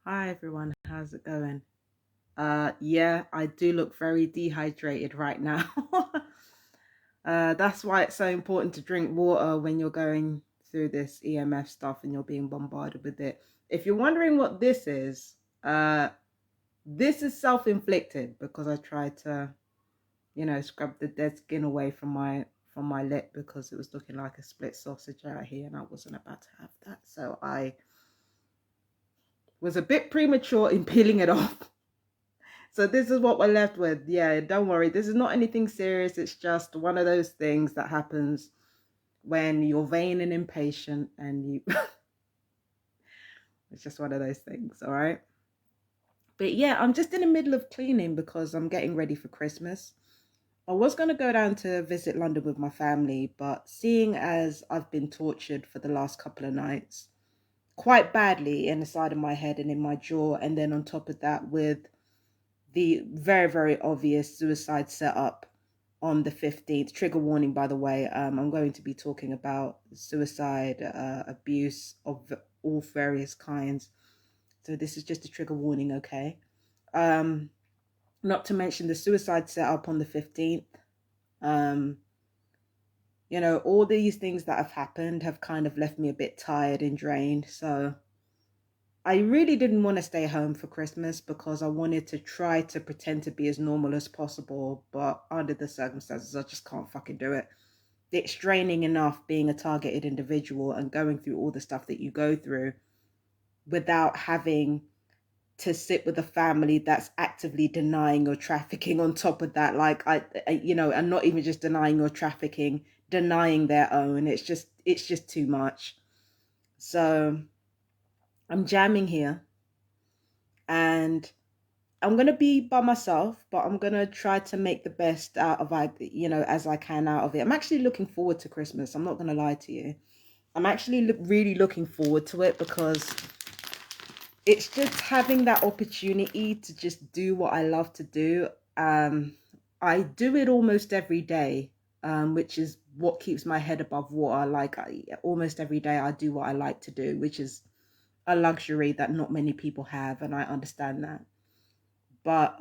Hi everyone, how's it going? Yeah, I do look very dehydrated right now. That's why it's so important to drink water when you're going through this EMF stuff and you're being bombarded with it. If you're wondering what uh, this is self-inflicted because I tried to, scrub the dead skin away from my lip because it was looking like a split sausage out here and I wasn't about to have that. So I was a bit premature in peeling it off. So this is what we're left with. Yeah, don't worry. This is not anything serious. It's just one of those things that happens when you're vain and impatient and you it's just one of those things, all right? But yeah, I'm just in the middle of cleaning because I'm getting ready for Christmas. I was going to go down to visit London with my family, but seeing as I've been tortured for the last couple of nights, quite badly in the side of my head and in my jaw, and then on top of that with the very, very obvious suicide setup on the 15th. Trigger warning, by the way. I'm going to be talking about suicide, abuse of all various kinds. So this is just a trigger warning, okay? Um, Not to mention the suicide setup on the 15th. Um, all these things that have happened have kind of left me a bit tired and drained. So I really didn't want to stay home for Christmas because I wanted to try to pretend to be as normal as possible. But under the circumstances, I just can't fucking do it. It's draining enough being a targeted individual and going through all the stuff that you go through without having to sit with a family that's actively denying your trafficking on top of that. Like and not even just denying your trafficking, denying their own. It's just too much. So I'm jamming here and I'm gonna be by myself, but I'm gonna try to make the best out of as I can out of it. I'm actually looking forward to Christmas. I'm not gonna lie to you. I'm actually really looking forward to it because it's just having that opportunity to just do what I love to do. I do it almost every day, which is what keeps my head above water. Almost every day I do what I like to do, which is a luxury that not many people have, and I understand that. But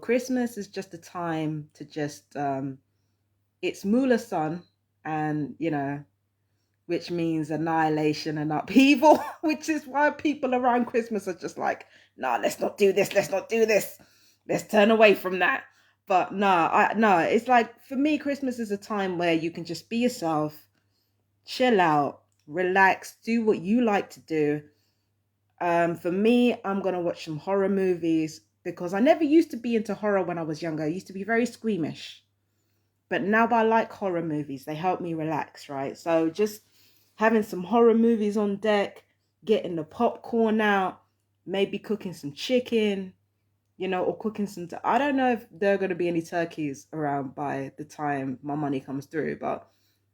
Christmas is just a time to just it's Mula Sun, and which means annihilation and upheaval, which is why people around Christmas are just like, nah, let's not do this, let's not do this, let's turn away from that. But no, it's like for me, Christmas is a time where you can just be yourself, chill out, relax, do what you like to do. For me, I'm gonna watch some horror movies because I never used to be into horror when I was younger. I used to be very squeamish, but now I like horror movies. They help me relax, right? So just having some horror movies on deck, getting the popcorn out, maybe cooking some chicken, or cooking some. I don't know if there are going to be any turkeys around by the time my money comes through, but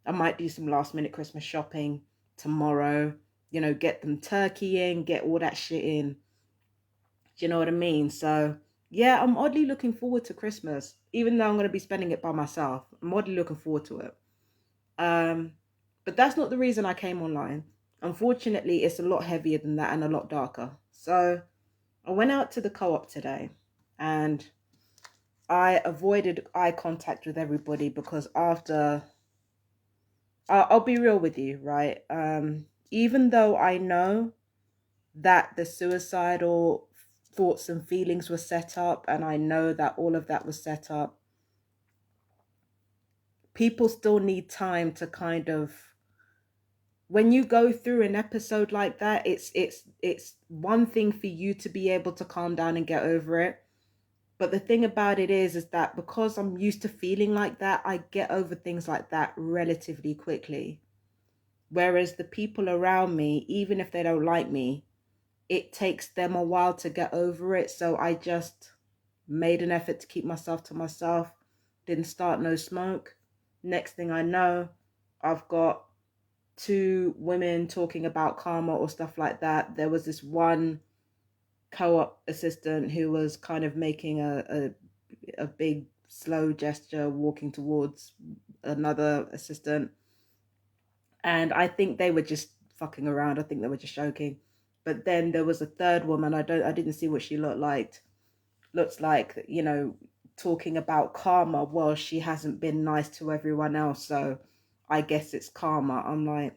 I might do some last minute Christmas shopping tomorrow. Get them turkey in, get all that shit in. Do you know what I mean? So yeah, I'm oddly looking forward to Christmas, even though I'm going to be spending it by myself. I'm oddly looking forward to it. Um, but that's not the reason I came online. Unfortunately, it's a lot heavier than that and a lot darker. So I went out to the co-op today and I avoided eye contact with everybody because I'll be real with you, right? Even though I know that the suicidal thoughts and feelings were set up, and I know that all of that was set up, people still need time to kind of, when you go through an episode like that, it's one thing for you to be able to calm down and get over it. But the thing about it is that because I'm used to feeling like that, I get over things like that relatively quickly. Whereas the people around me, even if they don't like me, it takes them a while to get over it. So I just made an effort to keep myself to myself, didn't start no smoke. Next thing I know, I've got two women talking about karma or stuff like that. There was this one co-op assistant who was kind of making a big slow gesture walking towards another assistant, and I think they were just fucking around. I think they were just joking. But then there was a third woman. I didn't see what she looked like. Looks like, talking about karma. Well, she hasn't been nice to everyone else, so I guess it's karma. I'm like,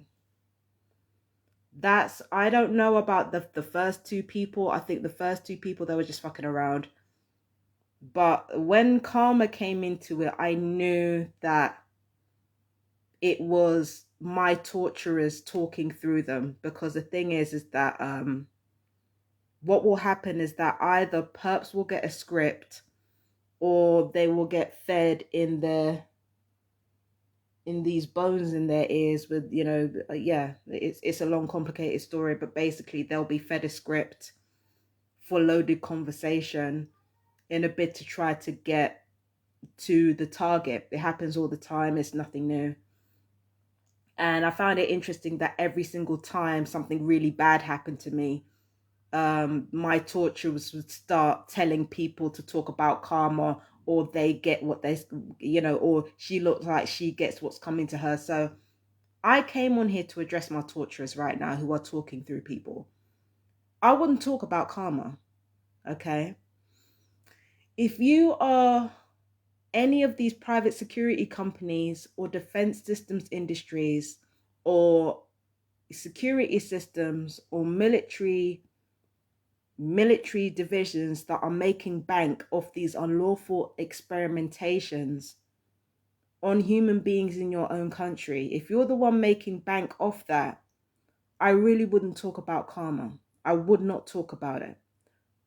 I don't know about the first two people. I think the first two people, they were just fucking around. But when karma came into it, I knew that it was my torturers talking through them, because the thing is that what will happen is that either perps will get a script, or they will get fed in these bones in their ears with, it's a long complicated story, but basically they'll be fed a script for loaded conversation in a bid to try to get to the target. It happens all the time. It's nothing new. And I found it interesting that every single time something really bad happened to me, my torturers would start telling people to talk about karma, or they get what they, or she looks like she gets what's coming to her. So I came on here to address my torturers right now who are talking through people. I wouldn't talk about karma, okay? If you are any of these private security companies or defense systems industries or security systems or military divisions that are making bank off these unlawful experimentations on human beings in your own country, if you're the one making bank off that, I really wouldn't talk about karma. I would not talk about it.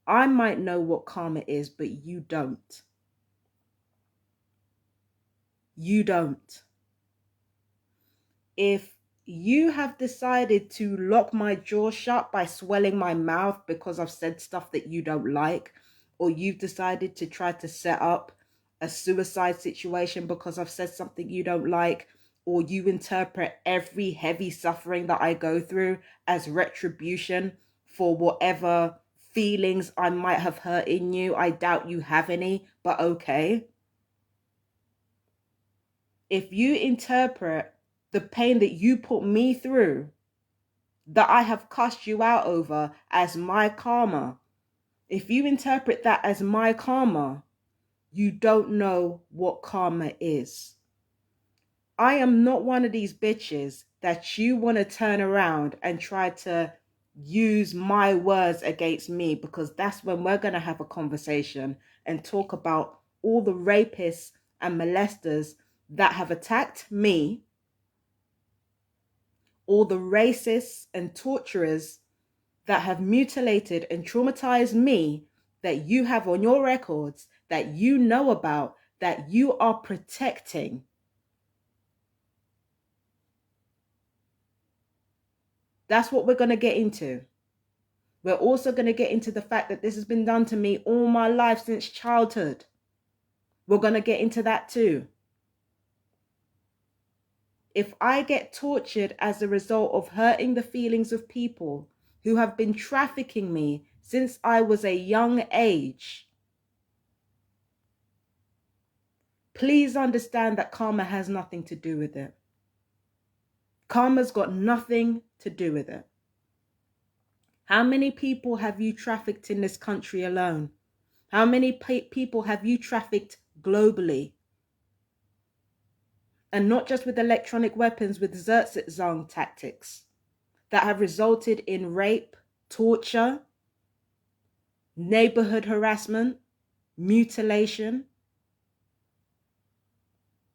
I might know what karma is, but you don't. You don't. If you have decided to lock my jaw shut by swelling my mouth because I've said stuff that you don't like, or you've decided to try to set up a suicide situation because I've said something you don't like, or you interpret every heavy suffering that I go through as retribution for whatever feelings I might have hurt in you, I doubt you have any, but okay. If you interpret the pain that you put me through, that I have cussed you out over, as my karma, if you interpret that as my karma, you don't know what karma is. I am not one of these bitches that you want to turn around and try to use my words against me, because that's when we're going to have a conversation and talk about all the rapists and molesters that have attacked me, all the racists and torturers that have mutilated and traumatized me, that you have on your records, that you know about, that you are protecting. That's what we're going to get into. We're also going to get into the fact that this has been done to me all my life since childhood. We're going to get into that too. If I get tortured as a result of hurting the feelings of people who have been trafficking me since I was a young age, please understand that karma has nothing to do with it. Karma's got nothing to do with it. How many people have you trafficked in this country alone? How many people have you trafficked globally? And not just with electronic weapons, with Zertzong tactics that have resulted in rape, torture, neighborhood harassment, mutilation.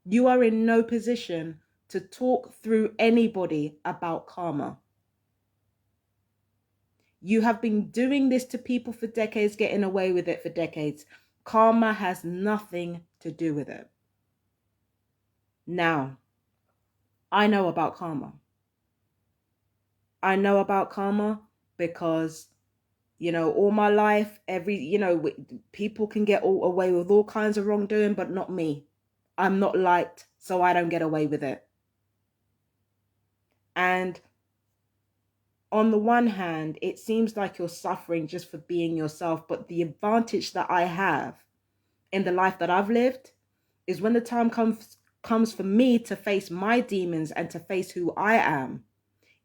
You are in no position to talk through anybody about karma. You have been doing this to people for decades, getting away with it for decades. Karma has nothing to do with it. Now, I know about karma. I know about karma because, all my life, people can get away with all kinds of wrongdoing, but not me. I'm not liked, so I don't get away with it. And on the one hand, it seems like you're suffering just for being yourself, but the advantage that I have in the life that I've lived is when the time comes for me to face my demons and to face who I am,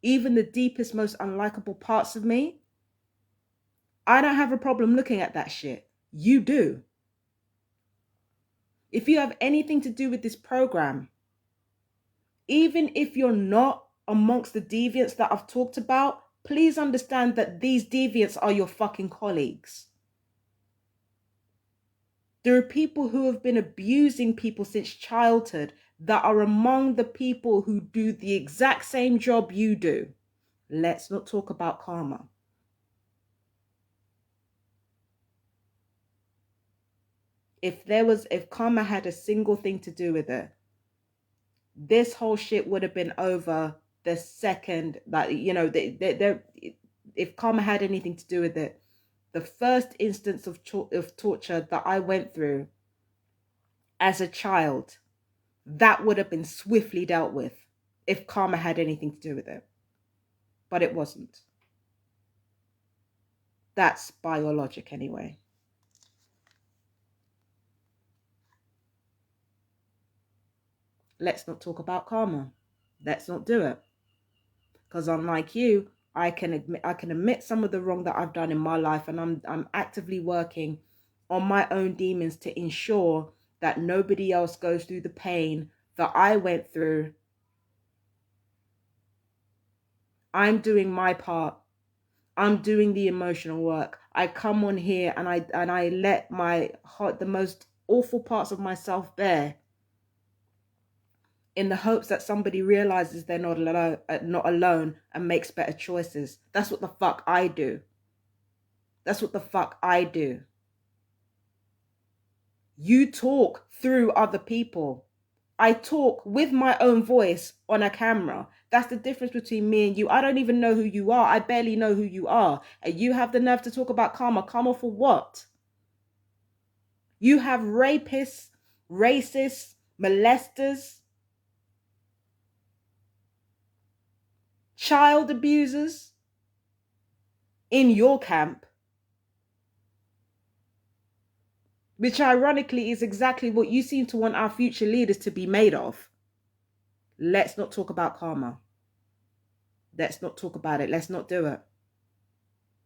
even the deepest, most unlikable parts of me, I don't have a problem looking at that shit. You do. If you have anything to do with this program, even if you're not amongst the deviants that I've talked about, please understand that these deviants are your fucking colleagues. There are people who have been abusing people since childhood that are among the people who do the exact same job you do. Let's not talk about karma. If karma had a single thing to do with it, this whole shit would have been over the second that, you know, if karma had anything to do with it, the first instance of torture that I went through as a child, that would have been swiftly dealt with if karma had anything to do with it. But it wasn't. That's biologic anyway. Let's not talk about karma. Let's not do it. Because unlike you, I can admit some of the wrong that I've done in my life, and I'm actively working on my own demons to ensure that nobody else goes through the pain that I went through. I'm doing my part. I'm doing the emotional work. I come on here and I let my heart, the most awful parts of myself bare, in the hopes that somebody realizes they're not alone and makes better choices. That's what the fuck I do. That's what the fuck I do. You talk through other people. I talk with my own voice on a camera. That's the difference between me and you. I don't even know who you are. I barely know who you are. And you have the nerve to talk about karma. Karma for what? You have rapists, racists, molesters, child abusers in your camp, which ironically is exactly what you seem to want our future leaders to be made of. Let's not talk about karma. Let's not talk about it. Let's not do it.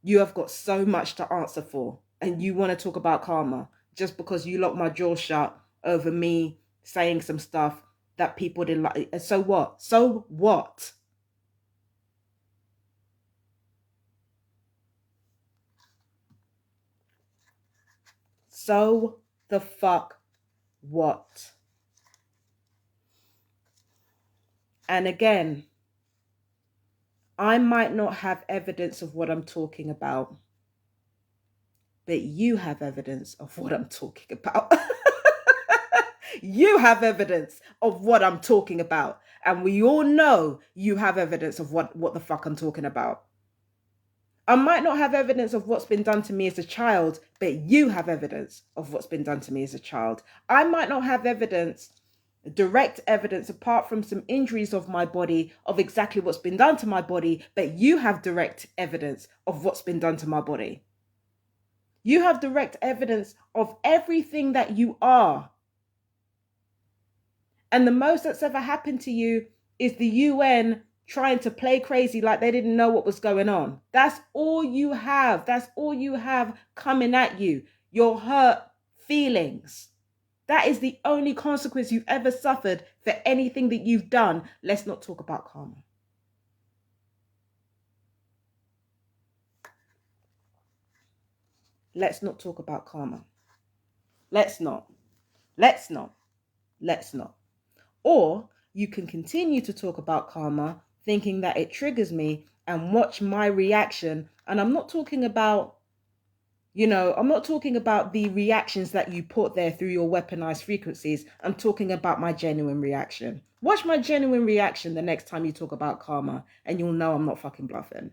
You have got so much to answer for, and you want to talk about karma just because you locked my jaw shut over me saying some stuff that people didn't like. So what? So what? So the fuck what? And again, I might not have evidence of what I'm talking about, but you have evidence of what I'm talking about. You have evidence of what I'm talking about. And we all know you have evidence of what the fuck I'm talking about. I might not have evidence of what's been done to me as a child, but you have evidence of what's been done to me as a child. I might not have evidence, direct evidence, apart from some injuries of my body, of exactly what's been done to my body, but you have direct evidence of what's been done to my body. You have direct evidence of everything that you are. And the most that's ever happened to you is the UN trying to play crazy like they didn't know what was going on. That's all you have. That's all you have coming at you. Your hurt feelings. That is the only consequence you've ever suffered for anything that you've done. Let's not talk about karma. Let's not talk about karma. Let's not. Let's not. Let's not. Or you can continue to talk about karma, thinking that it triggers me, and watch my reaction. And I'm not talking about, I'm not talking about the reactions that you put there through your weaponized frequencies. I'm talking about my genuine reaction. Watch my genuine reaction the next time you talk about karma, and you'll know I'm not fucking bluffing.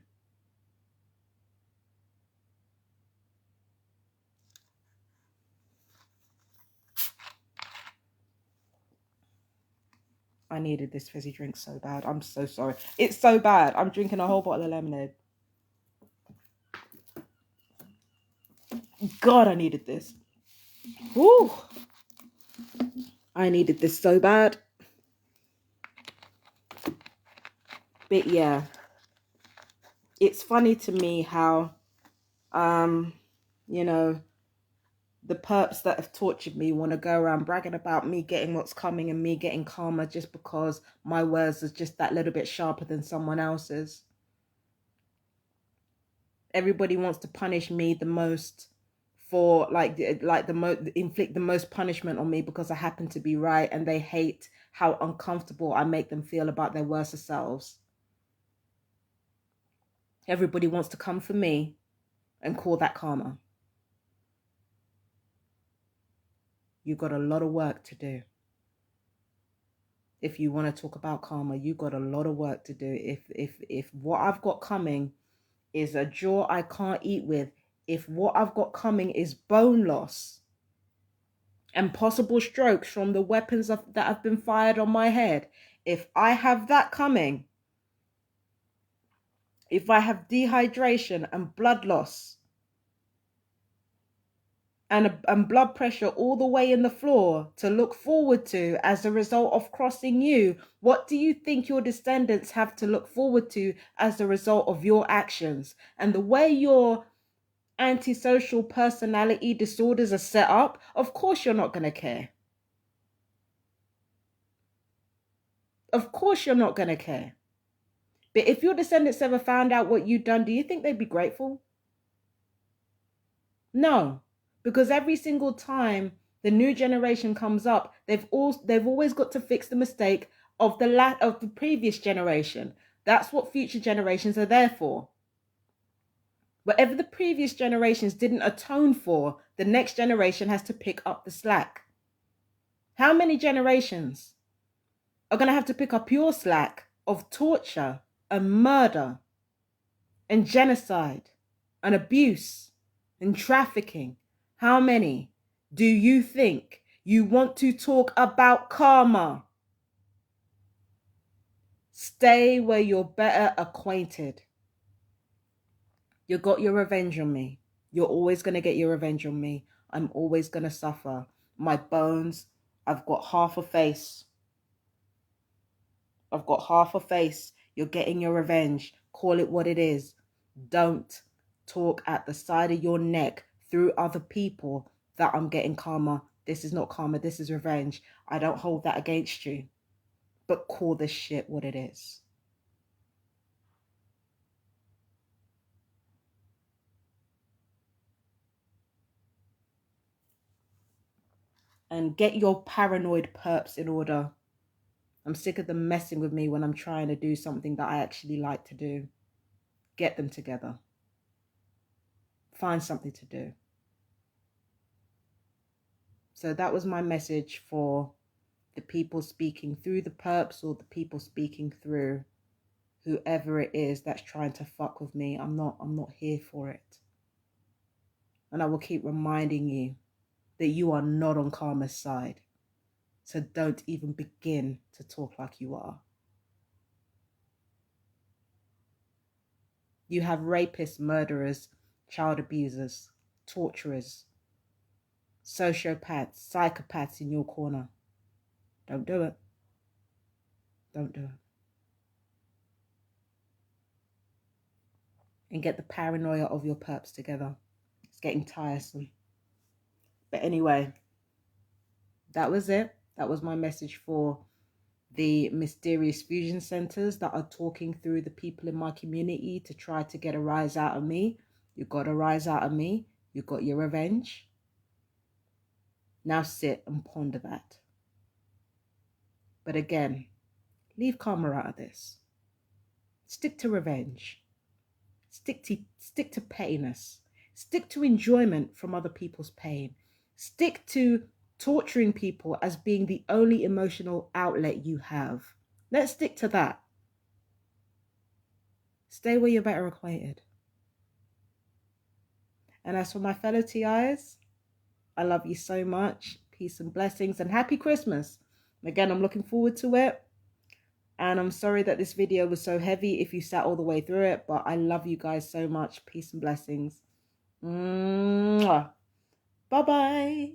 I needed this fizzy drink so bad. I'm so sorry. It's so bad. I'm drinking a whole bottle of lemonade. God, I needed this. Woo! I needed this so bad. But yeah, it's funny to me how You know, the perps that have tortured me want to go around bragging about me getting what's coming and me getting karma just because my words are just that little bit sharper than someone else's. Everybody wants to punish me the most for inflict the most punishment on me because I happen to be right, and they hate how uncomfortable I make them feel about their worst selves. Everybody wants to come for me and call that karma. You got a lot of work to do. If you want to talk about karma, you got a lot of work to do. If what I've got coming is a jaw I can't eat with, if what I've got coming is bone loss and possible strokes from the weapons that have been fired on my head, if I have that coming, if I have dehydration and blood loss and blood pressure all the way in the floor to look forward to as a result of crossing you, what do you think your descendants have to look forward to as a result of your actions? And the way your antisocial personality disorders are set up, of course you're not going to care. Of course you're not going to care. But if your descendants ever found out what you've done, do you think they'd be grateful? No, because every single time the new generation comes up, they've always got to fix the mistake of the previous generation. That's what future generations are there for. Whatever the previous generations didn't atone for, the next generation has to pick up the slack. How many generations are going to have to pick up your slack of torture and murder and genocide and abuse and trafficking? How many do you think you want to talk about karma? Stay where you're better acquainted. You got your revenge on me. You're always going to get your revenge on me. I'm always going to suffer. My bones, I've got half a face. I've got half a face. You're getting your revenge. Call it what it is. Don't talk at the side of your neck through other people that I'm getting karma. This is not karma. This is revenge. I don't hold that against you. But call this shit what it is. And get your paranoid perps in order. I'm sick of them messing with me when I'm trying to do something that I actually like to do. Get them together. Find something to do. So that was my message for the people speaking through the perps, or the people speaking through whoever it is that's trying to fuck with me. I'm not here for it. And I will keep reminding you that you are not on karma's side. So don't even begin to talk like you are. You have rapists, murderers, child abusers, torturers, sociopaths, psychopaths in your corner. Don't do it. Don't do it. And get the paranoia of your perps together. It's getting tiresome. But anyway, that was it. That was my message for the mysterious fusion centers that are talking through the people in my community to try to get a rise out of me. You got a rise out of me. You got your revenge. Now sit and ponder that. But again, leave karma out of this. Stick to revenge. Stick to pettiness. Stick to enjoyment from other people's pain. Stick to torturing people as being the only emotional outlet you have. Let's stick to that. Stay where you're better acquainted. And as for my fellow TIs, I love you so much. Peace and blessings and happy Christmas. Again, I'm looking forward to it. And I'm sorry that this video was so heavy if you sat all the way through it, but I love you guys so much. Peace and blessings. Mwah. Bye-bye.